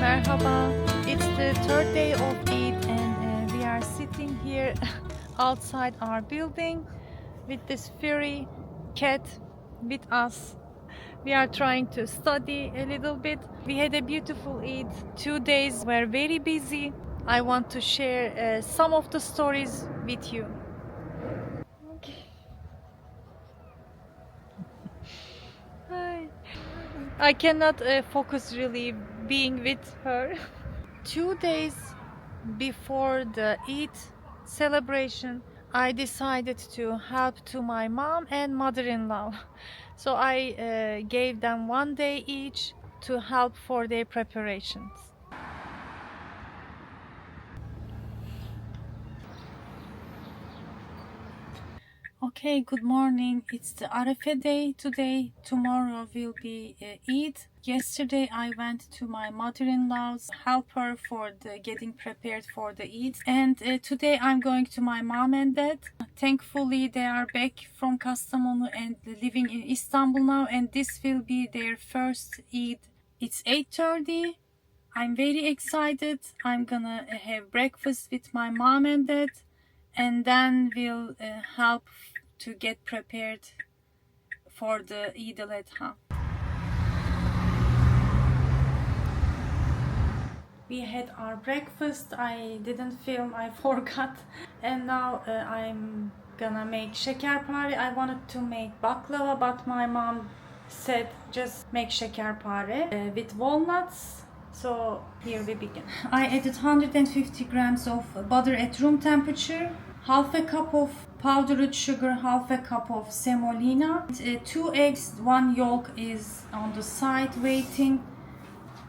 Merhaba. It's the third day of Eid and we are sitting here outside our building with this furry cat with us. We are trying to study a little bit. We had a beautiful Eid. 2 days were very busy. I want to share some of the stories with you. Okay. Hi. I cannot focus really being with her. 2 days before the Eid celebration, I decided to help to my mom and mother-in-law. So I gave them 1 day each to help for their preparations. Okay, good morning. It's the Arafah day today. Tomorrow will be Eid. Yesterday I went to my mother-in-law's, help her for the getting prepared for the Eid. And today I'm going to my mom and dad. Thankfully they are back from Kastamonu and living in Istanbul now, and this will be their first Eid. It's 8:30. I'm very excited. I'm gonna have breakfast with my mom and dad, and then we'll help to get prepared for the Eid Al-Adha. We had our breakfast. I didn't film, I forgot. And now I'm gonna make şekerpare. I wanted to make baklava, but my mom said just make şekerpare with walnuts. So here we begin. I added 150 grams of butter at room temperature, half a cup of powdered sugar, half a cup of semolina, 2 eggs, 1 yolk is on the side waiting.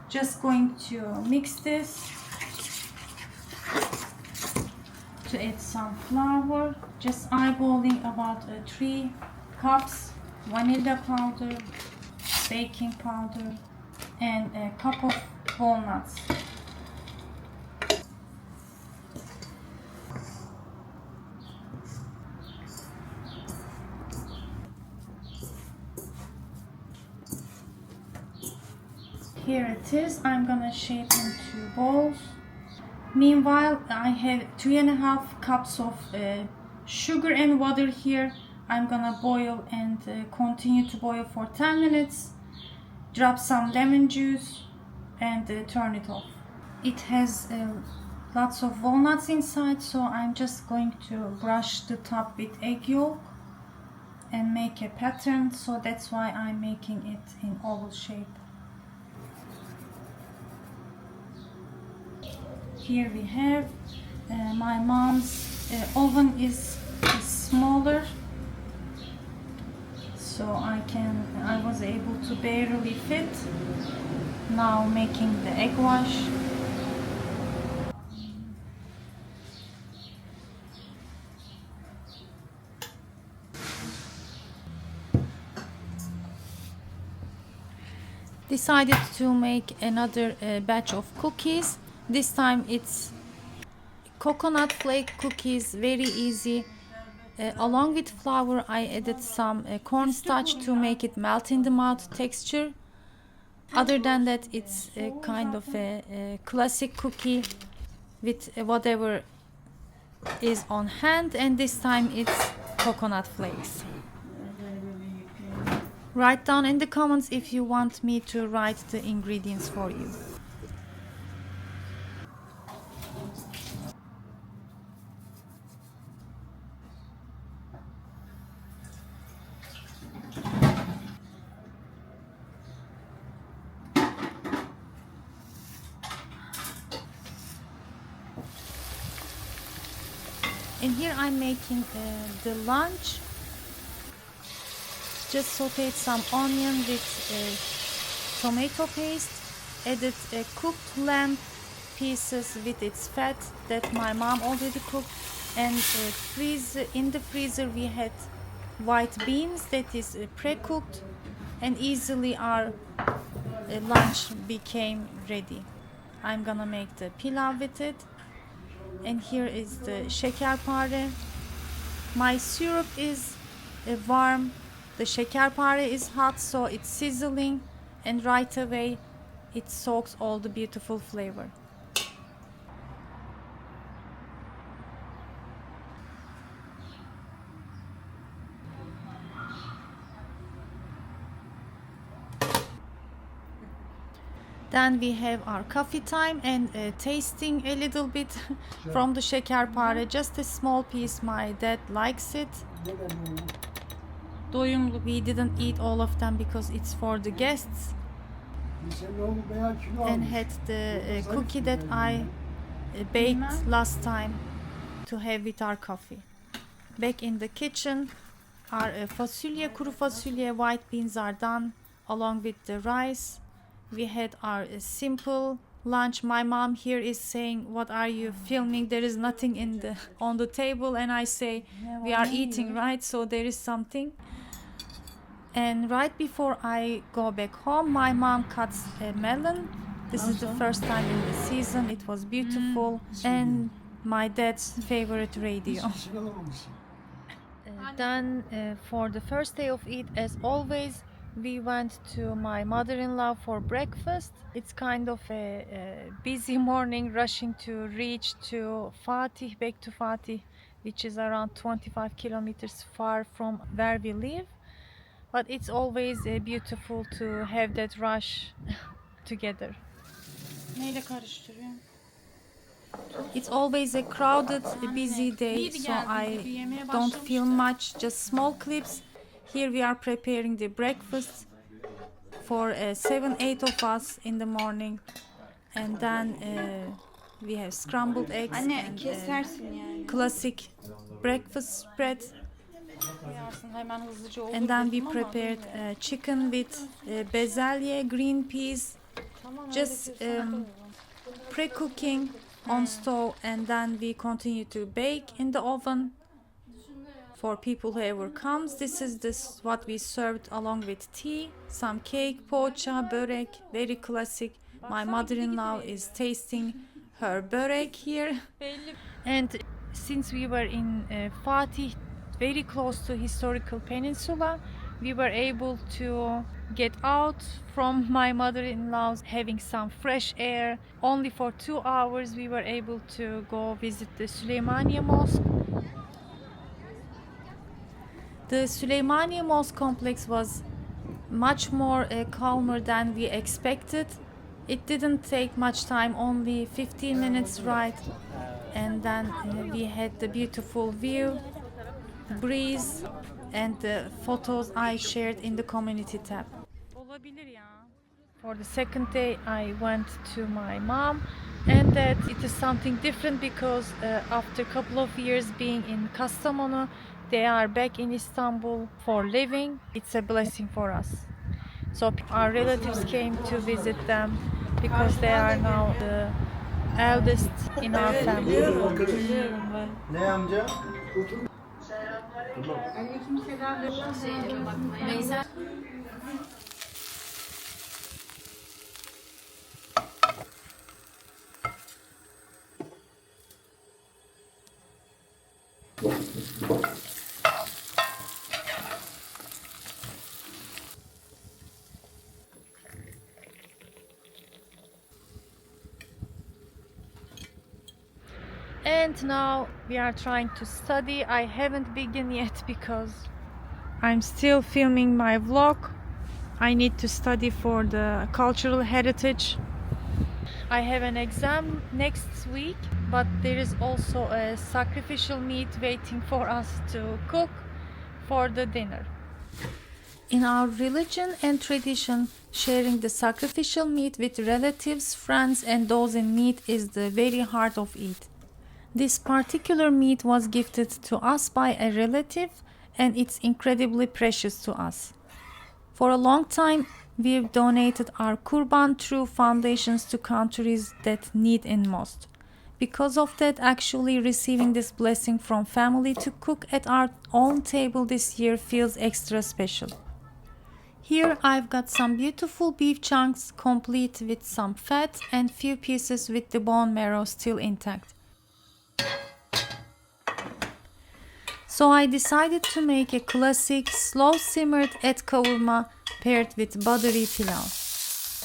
Just going to mix this to add some flour, just eyeballing about 3 cups vanilla powder, baking powder, and a cup of walnuts. Here it is. I'm gonna shape into balls. Meanwhile, I have 3.5 cups of sugar and water here. I'm gonna boil and continue to boil for 10 minutes. Drop some lemon juice and turn it off. It has lots of walnuts inside, so I'm just going to brush the top with egg yolk and make a pattern. So that's why I'm making it in oval shape. Here we have my mom's oven is smaller, so I was able to barely fit. Now making the egg wash. Decided to make another batch of cookies. This time it's coconut flake cookies, very easy. Along with flour, I added some cornstarch to make it melt in the mouth texture. Other than that, it's a kind of a classic cookie with whatever is on hand, and this time it's coconut flakes. Write down in the comments if you want me to write the ingredients for you. And here I'm making the lunch. Just sauteed some onion with tomato paste. Added cooked lamb pieces with its fat that my mom already cooked. And in the freezer we had white beans that is pre-cooked. And easily our lunch became ready. I'm gonna make the pilav with it. And here is the şekerpare. My syrup is warm, the şekerpare is hot, so it's sizzling, and right away it soaks all the beautiful flavor. Then we have our coffee time and tasting a little bit from the şekerpare. Just a small piece, my dad likes it. Doyumlu. We didn't eat all of them because it's for the guests. And had the cookie that I baked last time to have with our coffee. Back in the kitchen, our fasulye, kuru fasulye, white beans are done along with the rice. We had our simple lunch. My mom here is saying, "What are you filming? There is nothing in the on the table." And I say, "We are eating, right? So there is something." And right before I go back home, my mom cuts a melon. This is the first time in the season. It was beautiful. And my dad's favorite radio. Then for the first day of Eid, as always, we went to my mother-in-law for breakfast. It's kind of a busy morning, rushing to reach to Fatih, back to Fatih, which is around 25 kilometers far from where we live. But it's always beautiful to have that rush together. Neyle karıştırıyorum? It's always a crowded, busy day, so I don't film much, just small clips. Here we are preparing the breakfast for 7-8 of us in the morning, and then we have scrambled eggs Anne and kesersin yani. classic breakfast spread. Koyarsın hemen hızlıca olur. And then we dedim ama prepared bilmiyorum. chicken with bezelye, green peas, Tamam, just öyle diyorsan pre-cooking on stove, and then we continue to bake in the oven for people whoever comes. This is what we served along with tea, some cake, poğaça, börek, very classic. My mother-in-law is tasting her börek here. And since we were in Fatih, very close to historical peninsula, we were able to get out from my mother-in-law's, having some fresh air. Only for 2 hours we were able to go visit the Süleymaniye Mosque. The Süleymaniye Mosque complex was much more calmer than we expected. It didn't take much time, only 15 minutes ride, and then we had the beautiful view, breeze, and the photos I shared in the community tab. olabilir ya. For the second day I went to my mom, and that it is something different because after a couple of years being in Kastamonu, they are back in Istanbul for living. It's a blessing for us. So our relatives came to visit them because they are now the eldest in our family. Ne amca? And now we are trying to study. I haven't begun yet because I'm still filming my vlog. I need to study for the cultural heritage. I have an exam next week, but there is also a sacrificial meat waiting for us to cook for the dinner. In our religion and tradition, sharing the sacrificial meat with relatives, friends, and those in need is the very heart of Eid. This particular meat was gifted to us by a relative, and it's incredibly precious to us. For a long time, we've donated our Kurban through foundations to countries that need it most. Because of that, actually receiving this blessing from family to cook at our own table this year feels extra special. Here I've got some beautiful beef chunks complete with some fat and few pieces with the bone marrow still intact. So I decided to make a classic slow-simmered et kavurma paired with buttery pilav.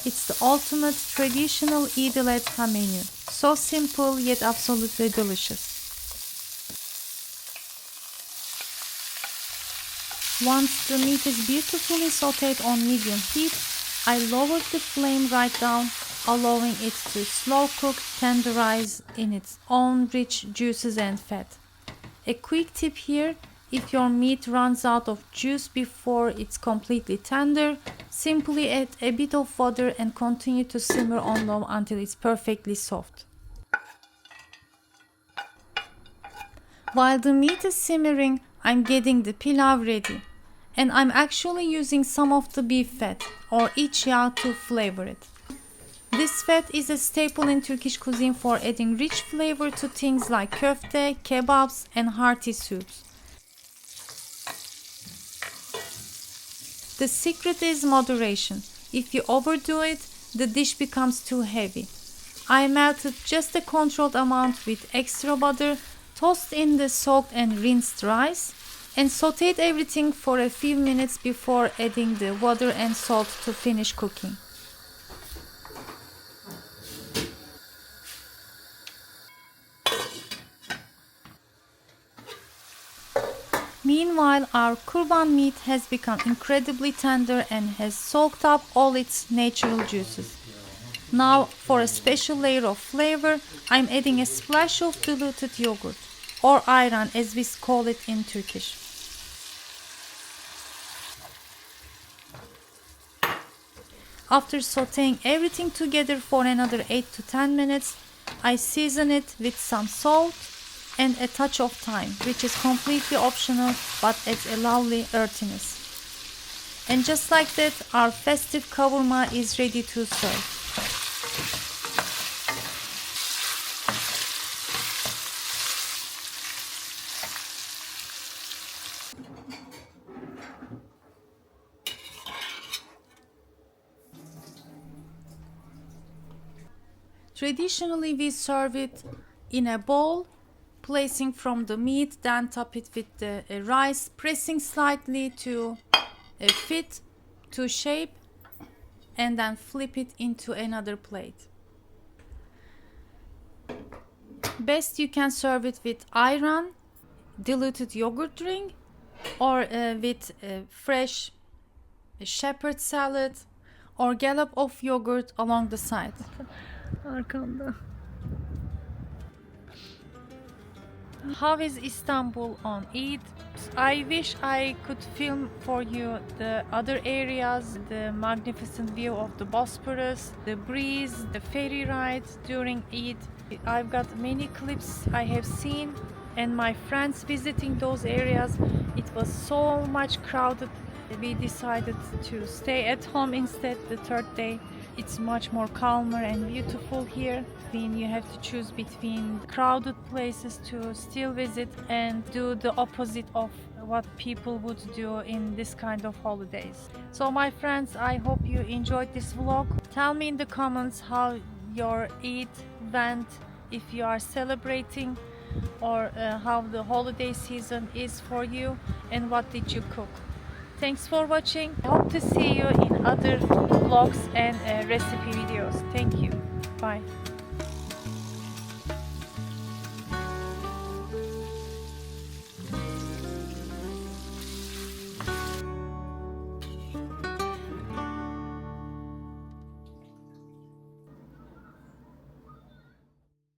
It's the ultimate traditional Eid Al-Adha menu. So simple yet absolutely delicious. Once the meat is beautifully sauteed on medium heat, I lower the flame right down, allowing it to slow cook, tenderize in its own rich juices and fat. A quick tip here: if your meat runs out of juice before it's completely tender, simply add a bit of water and continue to simmer on low until it's perfectly soft. While the meat is simmering, I'm getting the pilav ready. And I'm actually using some of the beef fat or iç yağ to flavor it. This fat is a staple in Turkish cuisine for adding rich flavor to things like köfte, kebabs, and hearty soups. The secret is moderation. If you overdo it, the dish becomes too heavy. I melted just a controlled amount with extra butter, tossed in the soaked and rinsed rice, and sauteed everything for a few minutes before adding the water and salt to finish cooking. Meanwhile, our kurban meat has become incredibly tender and has soaked up all its natural juices. Now, for a special layer of flavor, I'm adding a splash of diluted yogurt, or ayran as we call it in Turkish. After sauteing everything together for another 8 to 10 minutes, I season it with some salt and a touch of thyme, which is completely optional but adds a lovely earthiness. And just like that, our festive kavurma is ready to serve. Traditionally, we serve it in a bowl, placing from the meat, then top it with the rice, pressing slightly to fit to shape, and then flip it into another plate. Best you can serve it with ayran, diluted yogurt drink, or with fresh shepherd salad or gallop of yogurt along the side. Arkamda. How is Istanbul on Eid? I wish I could film for you the other areas, the magnificent view of the Bosphorus, the breeze, the ferry ride during Eid. I've got many clips I have seen and my friends visiting those areas. It was so much crowded. We decided to stay at home instead the third day. It's much more calmer and beautiful here. You have to choose between crowded places to still visit and do the opposite of what people would do in this kind of holidays. So my friends, I hope you enjoyed this vlog. Tell me in the comments how your Eid went, if you are celebrating, or how the holiday season is for you, and what did you cook. Thanks for watching. I hope to see you in other vlogs and recipe videos. Thank you. Bye.